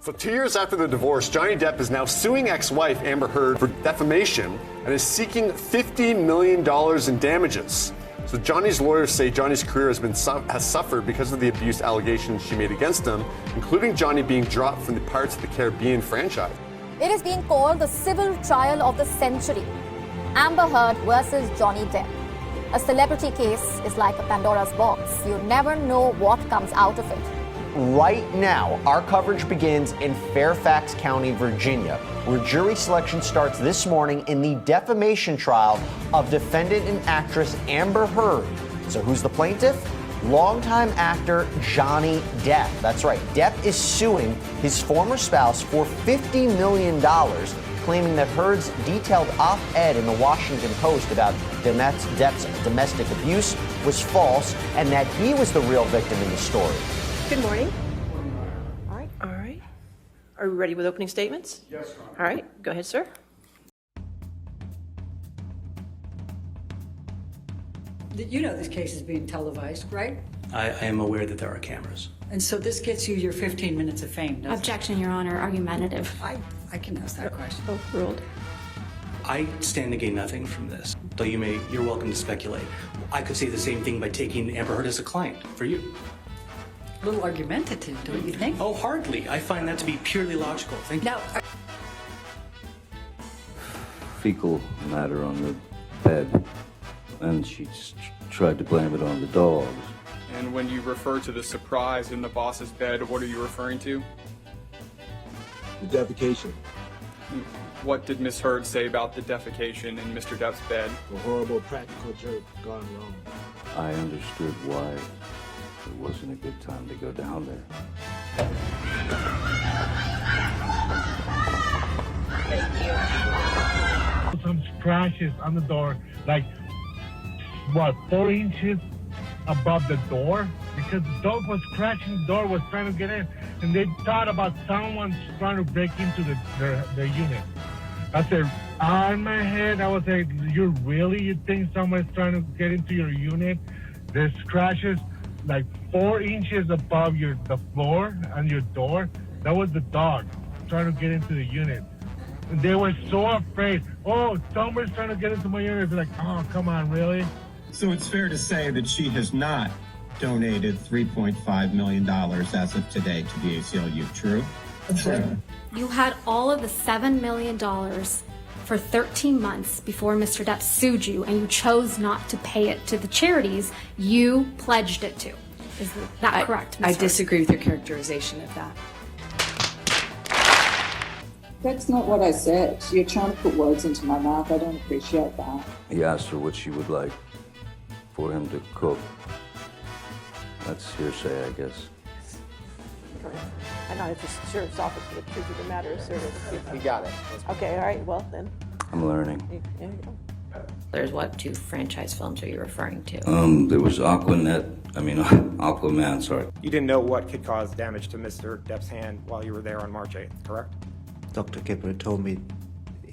So 2 years after the divorce, Johnny Depp is now suing ex-wife Amber Heard for defamation and is seeking $50 million in damages. So Johnny's lawyers say Johnny's career has suffered because of the abuse allegations she made against him, including Johnny being dropped from the Pirates of the Caribbean franchise. It is being called the civil trial of the century. Amber Heard versus Johnny Depp. A celebrity case is like a Pandora's box. You never know what comes out of it. Right now, our coverage begins in Fairfax County, Virginia, where jury selection starts this morning in the defamation trial of defendant and actress Amber Heard. So who's the plaintiff? Longtime actor Johnny Depp. That's right. Depp is suing his former spouse for $50 million, claiming that Heard's detailed op-ed in the Washington Post about Depp's domestic abuse was false and that he was the real victim in the story. Good morning. All right. Are we ready with opening statements? Yes, Your Honor. All right, go ahead, sir. You know this case is being televised, right? I am aware that there are cameras. And so this gets you your 15 minutes of fame, doesn't Objection, Your Honor. Argumentative. it? I can ask that question. Overruled. I stand to gain nothing from this, though you're welcome to speculate. I could say the same thing by taking Amber Heard as a client for you. A little argumentative, don't you think? Oh, hardly. I find that to be purely logical. Thank you. Now, fecal matter on the bed, and she just tried to blame it on the dogs. And when you refer to the surprise in the boss's bed, what are you referring to? The defecation. What did Miss Heard say about the defecation in Mr. Depp's bed? A horrible practical joke gone wrong. I understood why it wasn't a good time to go down there. Some scratches on the door, like, 4 inches above the door? Because the dog was scratching the door, was trying to get in, and they thought about someone trying to break into their unit. I said, in my head, I was like, you think someone's trying to get into your unit? There's scratches like 4 inches above the floor on your door. That was the dog trying to get into the unit. And they were so afraid. Oh, someone's trying to get into my unit. They're like, oh, come on, really? So it's fair to say that she has not donated $3.5 million as of today to the ACLU, true? True. You had all of the $7 million for 13 months before Mr. Depp sued you, and you chose not to pay it to the charities you pledged it to. Is that correct, Ms. I Heard? disagree with your characterization of that. That's not what I said. You're trying to put words into my mouth. I don't appreciate that. He asked her what she would like for him to cook. That's hearsay, I guess. I know it's just sheriff's office for the truth of the matter, sir. You got it. Okay, all right, well then. I'm learning. There you go. There's what 2 franchise films are you referring to? There was Aquaman, sorry. You didn't know what could cause damage to Mr. Depp's hand while you were there on March 8th, correct? Dr. Kipper told me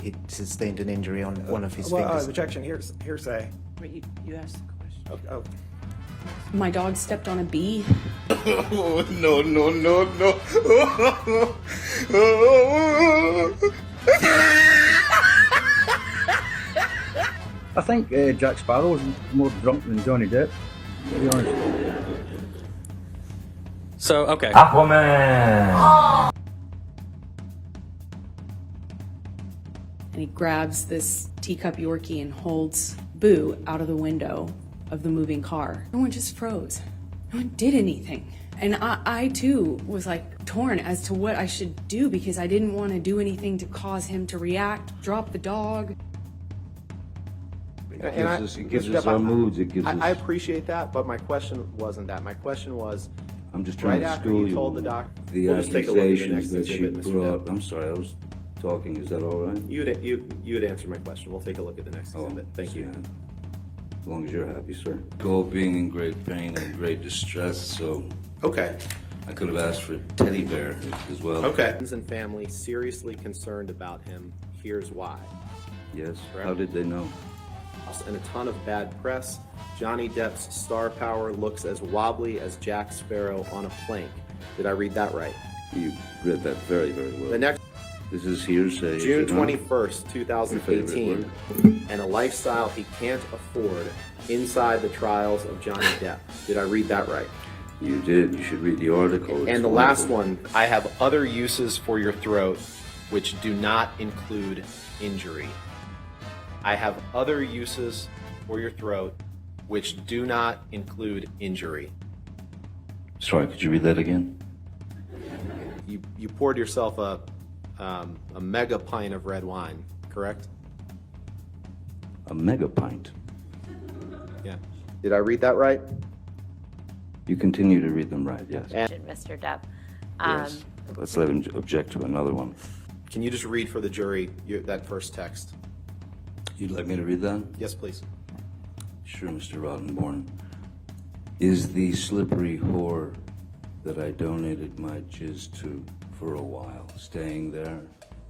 he sustained an injury on one of his fingers. Objection, hearsay. Wait, you asked the question. Oh. My dog stepped on a bee. Oh, no. I think Jack Sparrow was more drunk than Johnny Depp, to be honest. So, okay. Aquaman! And he grabs this teacup Yorkie and holds Boo out of the window of the moving car. No one just froze. No one did anything. And I too was like torn as to what I should do because I didn't want to do anything to cause him to react, drop the dog. It gives us our moods. I appreciate that, but my question wasn't that. My question was, I'm just trying to school you. Told the doc, The we'll just take a look at the accusations next that she exhibit, Mr. brought. Depp. I'm sorry, I was talking. Is that all right? You had answered my question. We'll take a look at the next exhibit. Thank you. As long as you're happy, sir. Go being in great pain and great distress, so... Okay. I could have asked for a teddy bear as well. Okay. Friends and family seriously concerned about him. Here's why. Yes. Correct. How did they know? And a ton of bad press. Johnny Depp's star power looks as wobbly as Jack Sparrow on a plank. Did I read that right? You read that very, very well. The next, This is hearsay. is June it not? 21st, Your 2018, favorite and a lifestyle he can't afford inside the trials of Johnny Depp. Did I read that right? You did. You should read the article. It's And the last wonderful. one, I have other uses for your throat which do not include injury. I have other uses for your throat which do not include injury. Sorry, could you read that again? You poured yourself a mega pint of red wine, correct? A mega pint. Yeah. Did I read that right? You continue to read them right, yes. Mr. Depp. Yes. Let's let him object to another one. Can you just read for the jury that first text? You'd like me to read that? Yes, please. Sure, Mr. Rottenborn. Is the slippery whore that I donated my jizz to for a while staying there?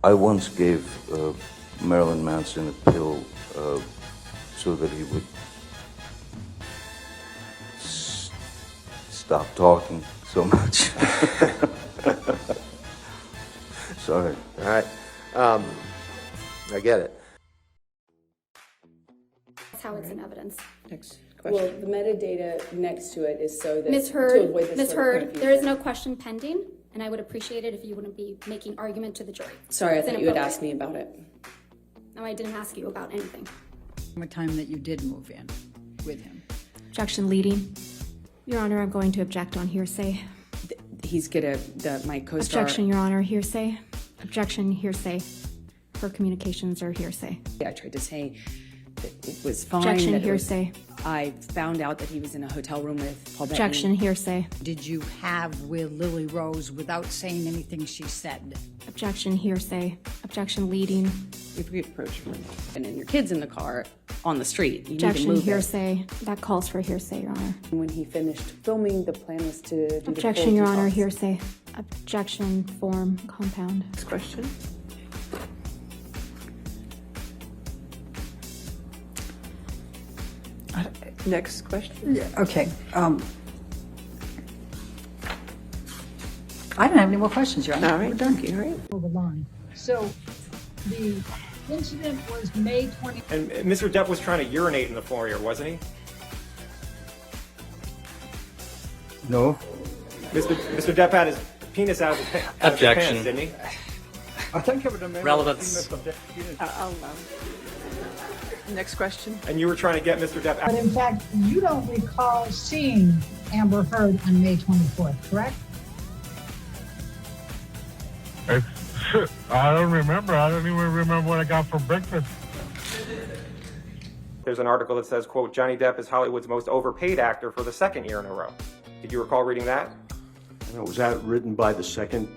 I once gave Marilyn Manson a pill so that he would stop talking so much. Sorry. All right. I get it. That's how it's in evidence. Next Well, the metadata next to it is so that Ms. to Heard, avoid this Ms. sort of Heard, confusion. there is no question pending, and I would appreciate it if you wouldn't be making argument to the jury. Sorry, I It's thought you had inappropriate. asked me about it. No, I didn't ask you about anything. The time that you did move in with him. Objection leading. Your Honor, I'm going to object on hearsay. He's my co-star. Objection, Your Honor, hearsay. Objection, hearsay. Her communications are hearsay. I tried to say that it was fine. Objection, that it was- hearsay. I found out that he was in a hotel room with Paul Bettany. Objection, hearsay. Did you have with Lily Rose without saying anything she said? Objection, hearsay. Objection leading. If you approach him and then your kid's in the car on the street, you need to Objection, move hearsay. That calls for hearsay, Your Honor. it. When he finished filming, the plan was to do the Objection, full Your Honor, detox. hearsay. Objection, form, compound. Next question. Next question. Yeah, okay. I don't have any more questions, Your Honor. All right, thank you. All right. Over the line. So the incident was May 20. And Mr. Depp was trying to urinate in the foyer, wasn't he? No. Mr. Depp had his penis out of his, Objection. pants, didn't he? I think I would have made Relevance. Next question. And you were trying to get Mr. Depp But out. in fact, you don't recall seeing Amber Heard on May 24th, correct? I don't remember. I don't even remember what I got for breakfast. There's an article that says, quote, Johnny Depp is Hollywood's most overpaid actor for the second year in a row. Did you recall reading that? Was that written by the second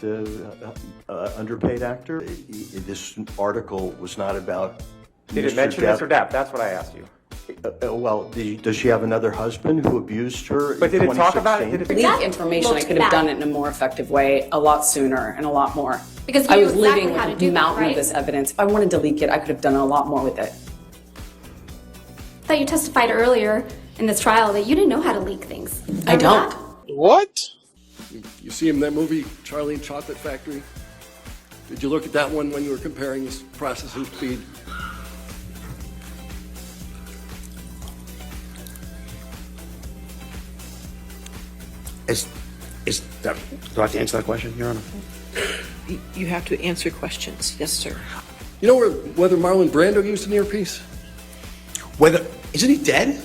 underpaid actor? This article was not about Did it mention Mr. Depp? That's what I asked you. Well, does she have another husband who abused her But in did it talk about it? 2016? Did it Leak information, I could have done it in a more effective way, a lot sooner and a lot more. Because I you was knew exactly living how with to a do that, mountain right? of this evidence. If I wanted to leak it, I could have done a lot more with it. I thought you testified earlier in this trial that you didn't know how to leak things. I don't. What? You see him in that movie, Charlie and Chocolate Factory? Did you look at that one when you were comparing his processing speed? Do I have to answer that question, Your Honor? You have to answer questions. Yes, sir. You know whether Marlon Brando used an earpiece? Isn't he dead?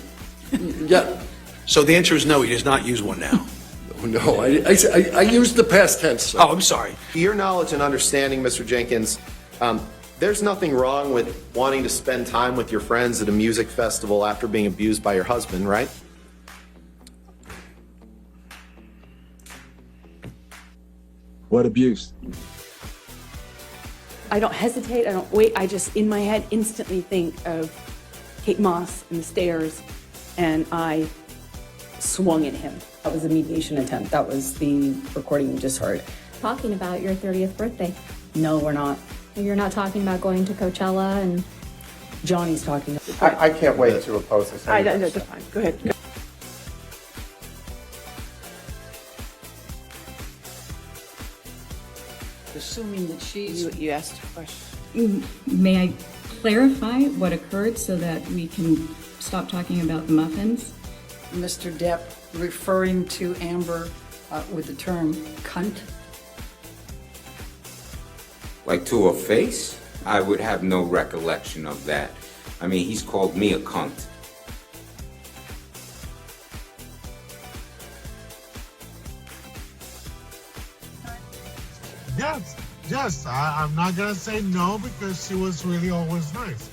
Yeah. So the answer is no, he does not use one now. No, I used the past tense. Sir. Oh, I'm sorry. To your knowledge and understanding, Mr. Jenkins, there's nothing wrong with wanting to spend time with your friends at a music festival after being abused by your husband, right? What abuse? I don't hesitate, I don't wait, I just, in my head, instantly think of Kate Moss and the stairs, and I swung at him. That was a mediation attempt. That was the recording you just heard. Talking about your 30th birthday. No, we're not. You're not talking about going to Coachella and... Johnny's talking. I can't wait to oppose this. That's fine. Go ahead. assuming that she's... You asked a question. May I clarify what occurred so that we can stop talking about the muffins? Mr. Depp referring to Amber with the term cunt? Like to her face? I would have no recollection of that. I mean, he's called me a cunt. Yes, I'm not gonna say no because she was really always nice.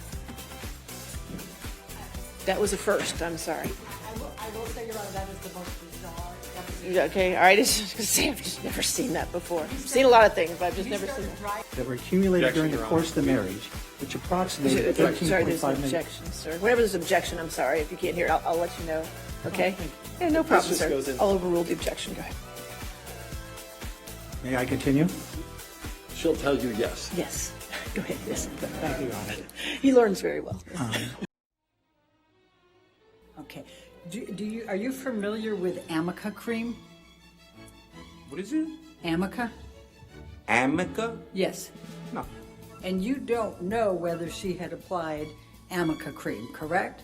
That was a first, I'm sorry. I will say, Your Honor, that is the most bizarre. Okay, all right, I was just gonna say, I've just never seen that before. I've seen a lot of things, but I've just never seen that. That were accumulated during the course of the marriage, which approximated Sorry, $13.5 there's an million. objection, sir. Whenever there's an objection, I'm sorry. If you can't hear it, I'll let you know. Okay? Yeah, no problem, just sir. goes in. I'll overrule the objection. Go ahead. May I continue? She'll tell you yes. Yes. Go ahead. Yes. Thank you, Your Honor. He learns very well. Okay. Are you familiar with Amica cream? What is it? Amica? Amica? Yes. No. And you don't know whether she had applied Amica cream, correct?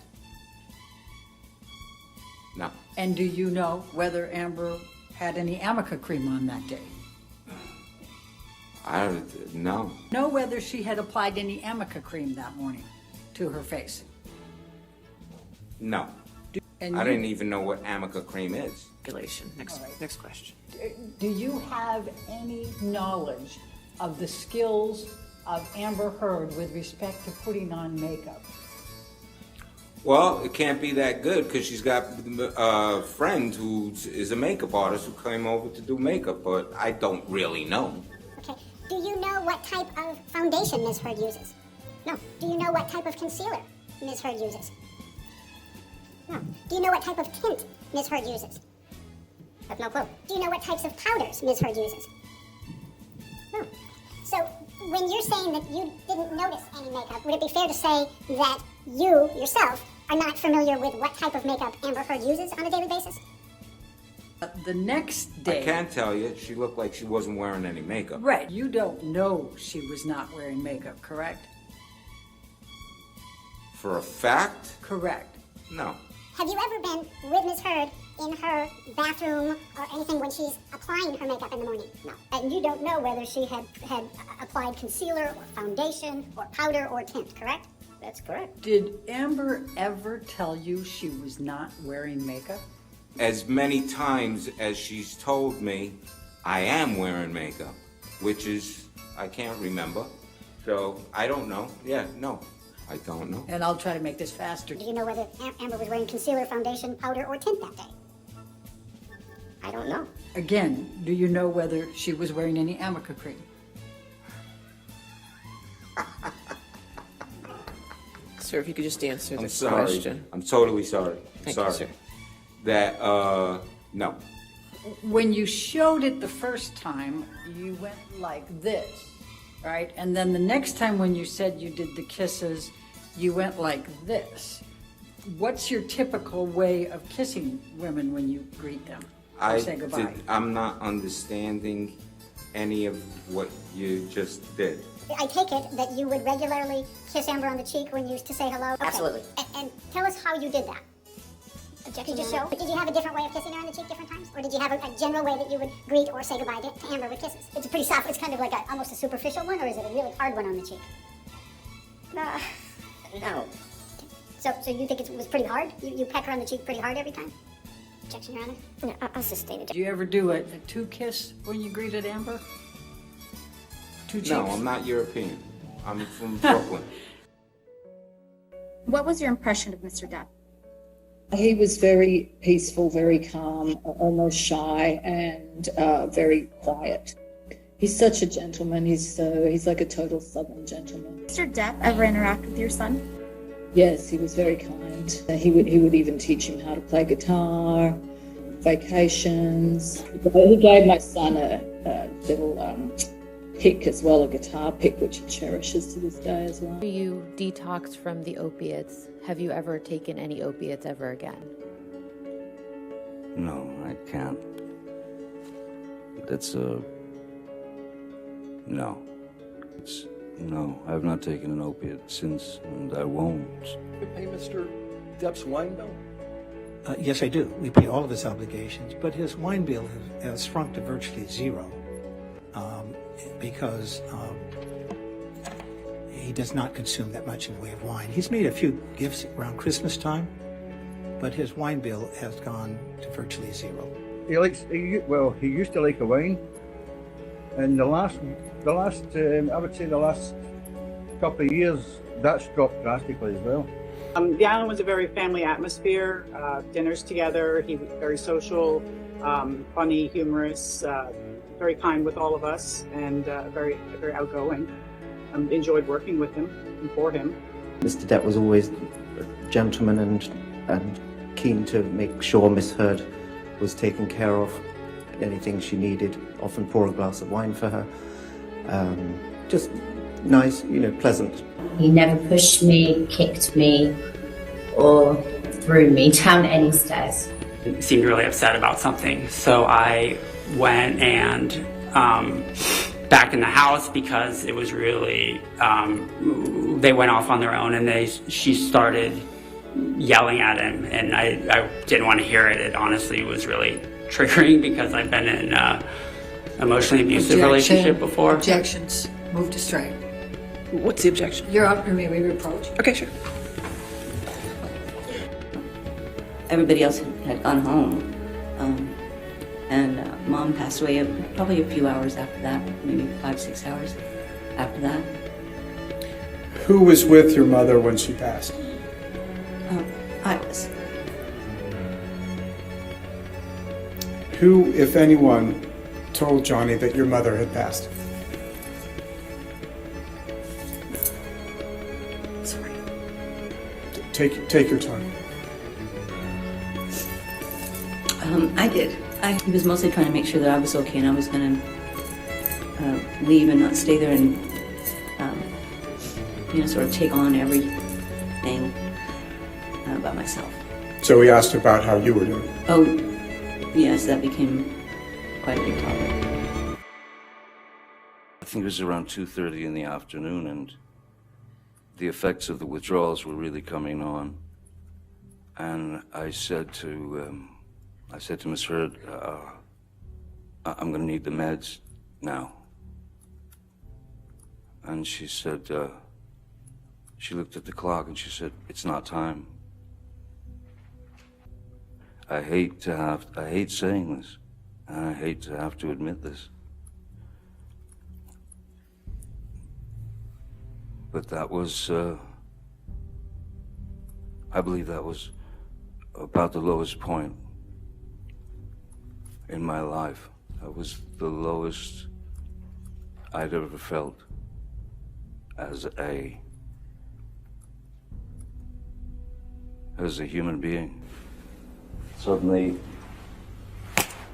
No. And do you know whether Amber had any Amica cream on that day? No. Know whether she had applied any Amica cream that morning to her face? No. And I didn't even know what Amica cream is. Regulation. Next question. Do you have any knowledge of the skills of Amber Heard with respect to putting on makeup? Well, it can't be that good because she's got a friend who is a makeup artist who came over to do makeup, but I don't really know. Okay. Do you know what type of foundation Ms. Heard uses? No. Do you know what type of concealer Ms. Heard uses? No. Do you know what type of tint Ms. Heard uses? I have no clue. Do you know what types of powders Ms. Heard uses? No. So when you're saying that you didn't notice any makeup, would it be fair to say that you, yourself, are not familiar with what type of makeup Amber Heard uses on a daily basis? The next day... I can tell you, she looked like she wasn't wearing any makeup. Right. You don't know she was not wearing makeup, correct? For a fact? Correct. No. Have you ever been with Ms. Heard in her bathroom or anything when she's applying her makeup in the morning? No. And you don't know whether she had applied concealer or foundation or powder or tint, correct? That's correct. Did Amber ever tell you she was not wearing makeup? As many times as she's told me I am wearing makeup, which is, I can't remember. So, I don't know. Yeah, no, I don't know. And I'll try to make this faster. Do you know whether Amber was wearing concealer, foundation, powder, or tint that day? I don't know. Again, do you know whether she was wearing any Amica cream? Sir, if you could just answer I'm this sorry. question. I'm totally sorry. Thank sorry. you, sir. That, no. When you showed it the first time, you went like this, right? And then the next time when you said you did the kisses, you went like this. What's your typical way of kissing women when you greet them or say goodbye? I'm not understanding any of what you just did. I take it that you would regularly kiss Amber on the cheek when you used to say hello? Okay. Absolutely. And tell us how you did that. Objection. Could you show? Did you have a different way of kissing her on the cheek different times? Or did you have a general way that you would greet or say goodbye to Amber with kisses? It's a pretty soft, it's kind of like almost a superficial one, or is it a really hard one on the cheek? No. So you think it was pretty hard? You peck her on the cheek pretty hard every time? Objection, Your Honor? No, I'll sustain it. Did you ever do a two-kiss when you greeted Amber? Two cheeks? No, I'm not European. I'm from Brooklyn. What was your impression of Mr. Depp? He was very peaceful, very calm, almost shy, and very quiet. He's such a gentleman. He's like a total Southern gentleman. Mr. Depp ever interact with your son? Yes, he was very kind. He would even teach him how to play guitar, vacations. He gave my son a little pick as well, a guitar pick, which he cherishes to this day as well. You detoxed from the opiates. Have you ever taken any opiates ever again? No, I can't. That's a No. No, I have not taken an opiate since, and I won't. You pay Mr. Depp's wine bill? Yes, I do. We pay all of his obligations, but his wine bill has shrunk to virtually zero because he does not consume that much in the way of wine. He's made a few gifts around Christmas time, but his wine bill has gone to virtually zero. He used to like a wine, and the last I would say the last couple of years, that's dropped drastically as well. The island was a very family atmosphere, dinners together. He was very social, funny, humorous, very kind with all of us, and very outgoing. Enjoyed working with him and for him. Mr. Depp was always a gentleman and keen to make sure Miss Heard was taken care of. Anything she needed, often pour a glass of wine for her. Just nice, pleasant. He never pushed me, kicked me, or threw me down any stairs. He seemed really upset about something, so I went and back in the house because it was really, they went off on their own, and she started yelling at him, and I didn't want to hear it. It honestly was really triggering because I've been in an emotionally abusive relationship before. Objections. Move to strike. What's the objection? You're up for me, we reproach. Okay, sure. Everybody else had gone home, and Mom passed away probably a few hours after that, maybe 5-6 hours after that. Who was with your mother when she passed? I was. Who, if anyone, told Johnny that your mother had passed? Sorry. Take your time. I did. He was mostly trying to make sure that I was okay, and I was going to leave and not stay there and, sort of take on everything by myself. So he asked about how you were doing. Oh, yes, that became quite a big topic. I think it was around 2:30 in the afternoon, and the effects of the withdrawals were really coming on. And I said to Miss Heard, I'm going to need the meds now. And she said, she looked at the clock and she said, it's not time. I hate saying this, and I hate to have to admit this. But that was, I believe that was about the lowest point in my life. That was the lowest I'd ever felt as a human being. Suddenly,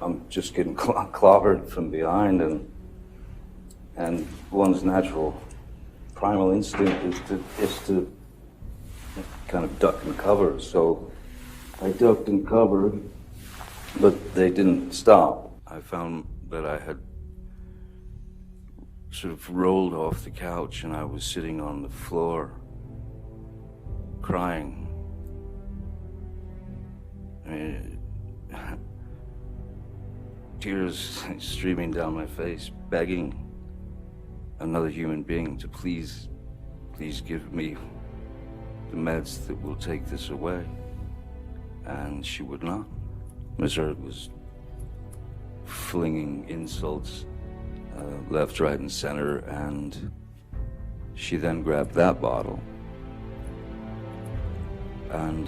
I'm just getting clobbered from behind, and one's natural primal instinct is to kind of duck and cover. So I ducked and covered, but they didn't stop. I found that I had sort of rolled off the couch and I was sitting on the floor, crying. I mean, tears streaming down my face, begging another human being to please give me the meds that will take this away. And she would not. Ms. Heard was flinging insults left, right, and center, and she then grabbed that bottle and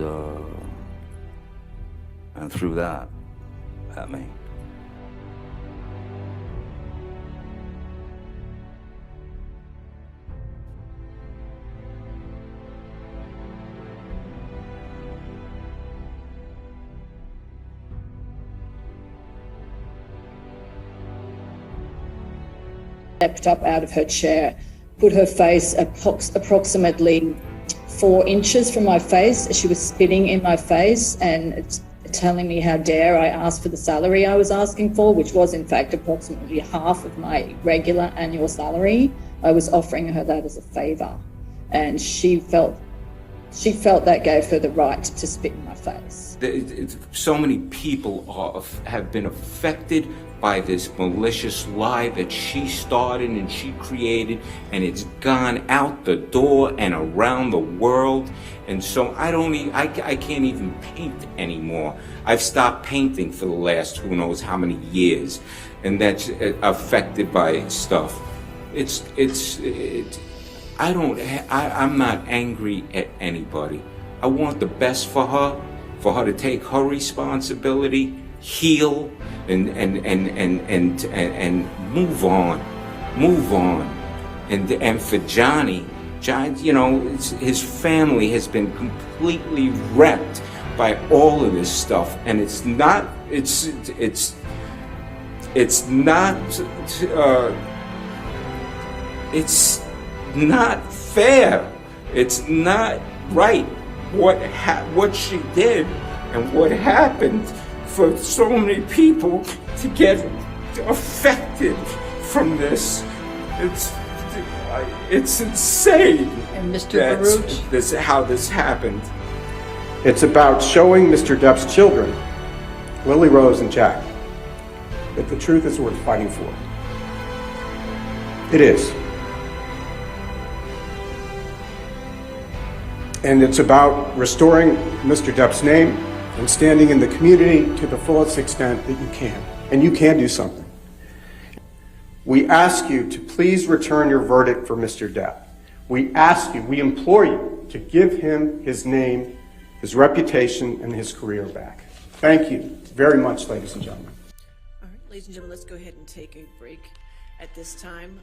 threw that at me. Stepped up out of her chair, put her face approximately 4 inches from my face. She was spitting in my face, and it telling me how dare I ask for the salary I was asking for, which was in fact approximately half of my regular annual salary. I was offering her that as a favor, and she felt that gave her the right to spit in my face. So many people have been affected by this malicious lie that she started and she created, and it's gone out the door and around the world. And so I can't even paint anymore. I've stopped painting for the last who knows how many years, and that's affected by stuff. I'm not angry at anybody. I want the best for her to take her responsibility, heal, and move on. And for Johnny, you know, his family has been completely wrecked by all of this stuff, and it's not fair. It's not right what she did and what happened for so many people to get affected from this. It's insane. And Mr. Baruch? How this happened. It's about showing Mr. Depp's children, Lily Rose and Jack, that the truth is worth fighting for. It is. And it's about restoring Mr. Depp's name and standing in the community to the fullest extent that you can. And you can do something. We ask you to please return your verdict for Mr. Depp. We ask you, we implore you to give him his name, his reputation, and his career back. Thank you very much, ladies and gentlemen. All right, ladies and gentlemen, let's go ahead and take a break at this time.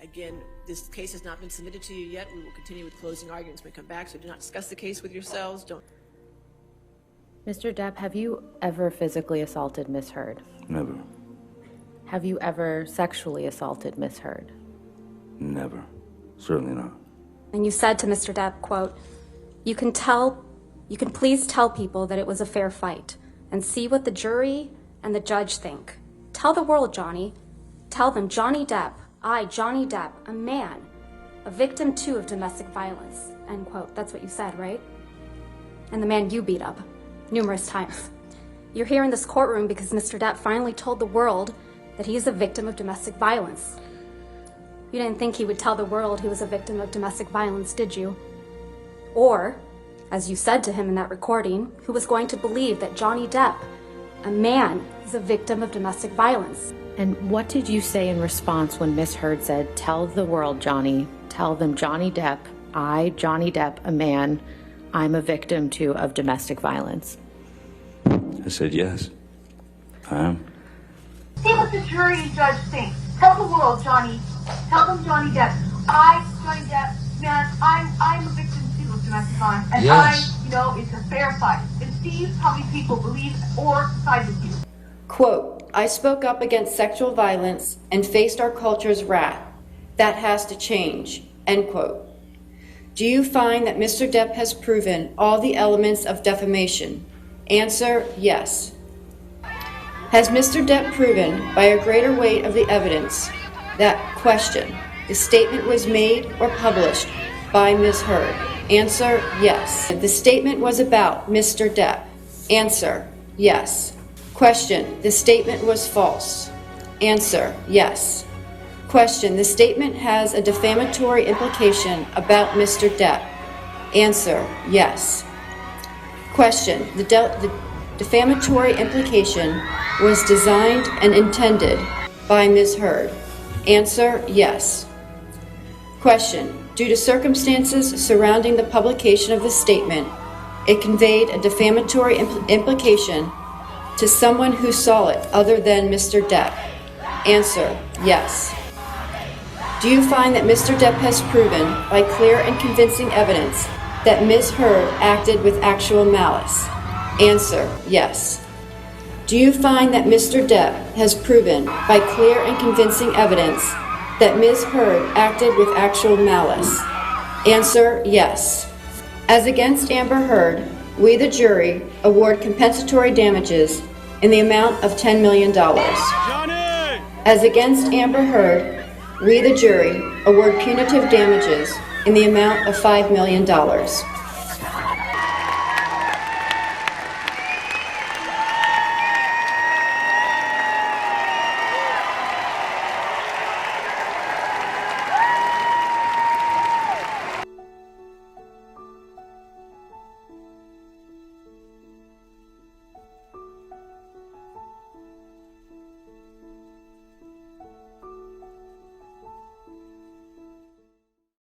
Again, this case has not been submitted to you yet. We will continue with closing arguments when we come back, so do not discuss the case with yourselves. Don't. Mr. Depp, have you ever physically assaulted Miss Heard? Never. Have you ever sexually assaulted Miss Heard? Never. Certainly not. And you said to Mr. Depp, quote, you can please tell people that it was a fair fight and see what the jury and the judge think. Tell the world, Johnny. Tell them Johnny Depp, I, Johnny Depp, a man, a victim too of domestic violence, end quote. That's what you said, right? And the man you beat up numerous times. You're here in this courtroom because Mr. Depp finally told the world that he is a victim of domestic violence. You didn't think he would tell the world he was a victim of domestic violence, did you? Or, as you said to him in that recording, who was going to believe that Johnny Depp, a man, is a victim of domestic violence? And what did you say in response when Miss Heard said, tell the world, Johnny, tell them Johnny Depp, I, Johnny Depp, a man, I'm a victim too of domestic violence? I said yes. I am. See what the jury and judge think. Tell the world, Johnny. Tell them Johnny Depp. I, Johnny Depp, man, I'm a victim too of domestic violence. And yes. It's a fair fight. And see how many people believe or side with you. Quote, I spoke up against sexual violence and faced our culture's wrath. That has to change, end quote. Do you find that Mr. Depp has proven all the elements of defamation? Answer, yes. Has Mr. Depp proven by a greater weight of the evidence that, question, the statement was made or published by Ms. Heard? Answer, yes. The statement was about Mr. Depp. Answer, yes. Question, the statement was false. Answer, yes. Question, the statement has a defamatory implication about Mr. Depp. Answer, yes. Question, the defamatory implication was designed and intended by Ms. Heard. Answer, yes. Question, due to circumstances surrounding the publication of the statement, it conveyed a defamatory implication to someone who saw it other than Mr. Depp. Answer, yes. Do you find that Mr. Depp has proven by clear and convincing evidence that Ms. Heard acted with actual malice? Answer, yes. Do you find that Mr. Depp has proven by clear and convincing evidence that Ms. Heard acted with actual malice? Answer, yes. As against Amber Heard, we the jury award compensatory damages in the amount of $10 million. As against Amber Heard, we the jury award punitive damages in the amount of $5 million.